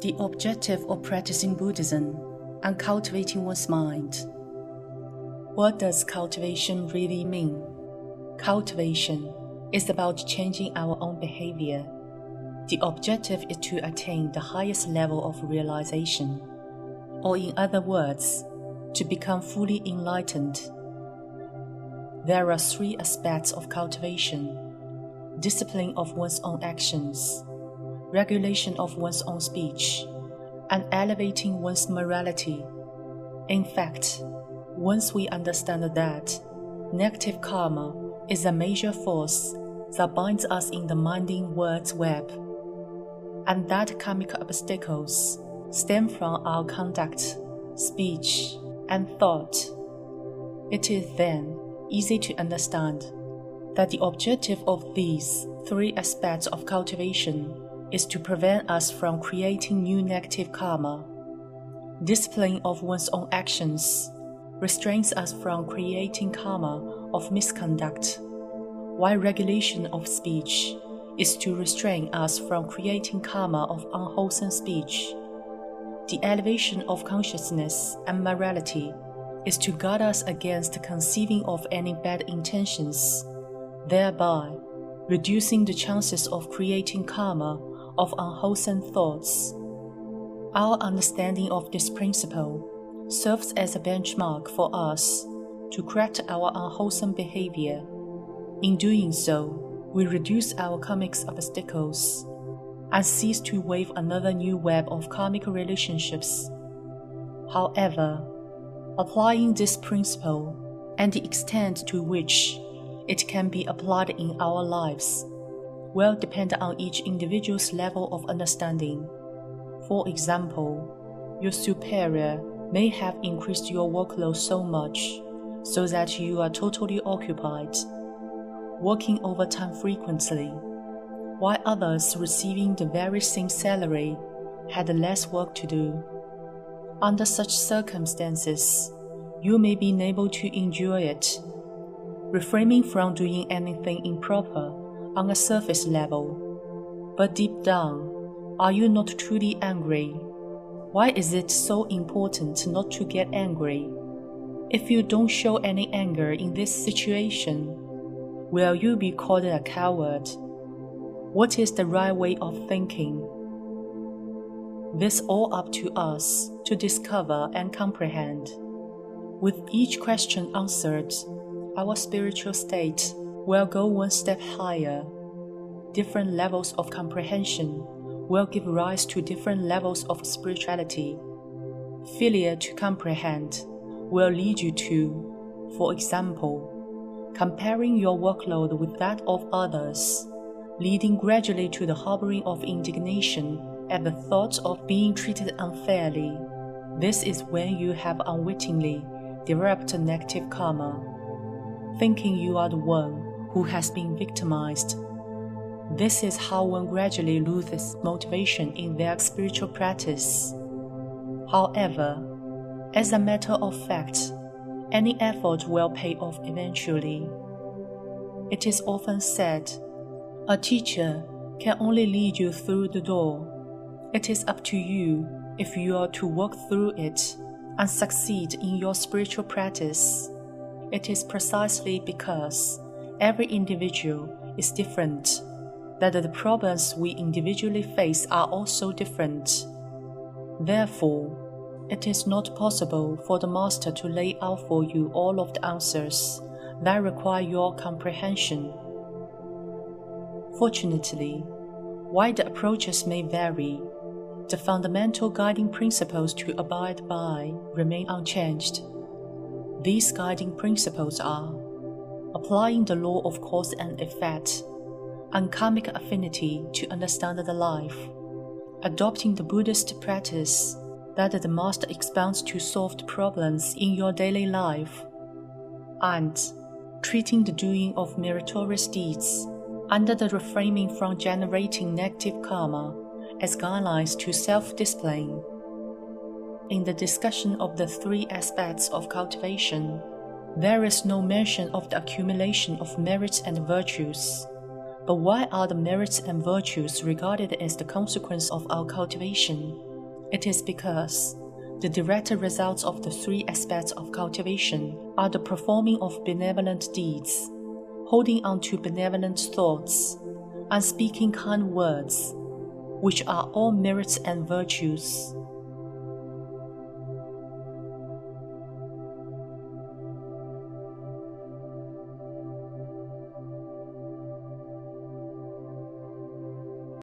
The objective of practicing Buddhism and cultivating one's mind. What does cultivation really mean? Cultivation is about changing our own behavior. The objective is to attain the highest level of realization, or in other words, to become fully enlightened. There are 3 aspects of cultivation: discipline of one's own actions, regulation of one's own speech, and elevating one's morality. In fact, once we understand that negative karma is a major force that binds us in the minding world's web, and that karmic obstacles stem from our conduct, speech, and thought, it is then easy to understand that the objective of these 3 aspects of cultivation is to prevent us from creating new negative karma. Discipline of one's own actions restrains us from creating karma of misconduct, while regulation of speech is to restrain us from creating karma of unwholesome speech. The elevation of consciousness and morality is to guard us against conceiving of any bad intentions, thereby reducing the chances of creating karma of unwholesome thoughts. Our understanding of this principle serves as a benchmark for us to correct our unwholesome behavior. In doing so, we reduce our karmic obstacles and cease to weave another new web of karmic relationships. However, applying this principle and the extent to which it can be applied in our lives will depend on each individual's level of understanding. For example, your superior may have increased your workload so much so that you are totally occupied, working overtime frequently, while others receiving the very same salary had less work to do. Under such circumstances, you may be unable to enjoy it, refraining from doing anything improper on a surface level. But deep down, are you not truly angry? Why is it so important not to get angry? If you don't show any anger in this situation, will you be called a coward? What is the right way of thinking? This all up to us to discover and comprehend. With each question answered, our spiritual state will go one step higher. Different levels of comprehension will give rise to different levels of spirituality. Failure to comprehend will lead you to, for example, comparing your workload with that of others, leading gradually to the harboring of indignation at the thought of being treated unfairly. This is when you have unwittingly developed negative karma, thinking you are the one who has been victimized. This is how one gradually loses motivation in their spiritual practice. However, as a matter of fact, any effort will pay off eventually. It is often said, a teacher can only lead you through the door. It is up to you if you are to walk through it and succeed in your spiritual practice. It is precisely because every individual is different that the problems we individually face are also different. Therefore, it is not possible for the Master to lay out for you all of the answers that require your comprehension. Fortunately, while the approaches may vary, the fundamental guiding principles to abide by remain unchanged. These guiding principles are applying the law of cause and effect, and karmic affinity to understand the life, adopting the Buddhist practice that the Master expounds to solve the problems in your daily life, and treating the doing of meritorious deeds under the refraining from generating negative karma as guidelines to self-discipline. In the discussion of the 3 aspects of cultivation, there is no mention of the accumulation of merits and virtues. But why are the merits and virtues regarded as the consequence of our cultivation? It is because the direct results of the three aspects of cultivation are the performing of benevolent deeds, holding on to benevolent thoughts, and speaking kind words, which are all merits and virtues,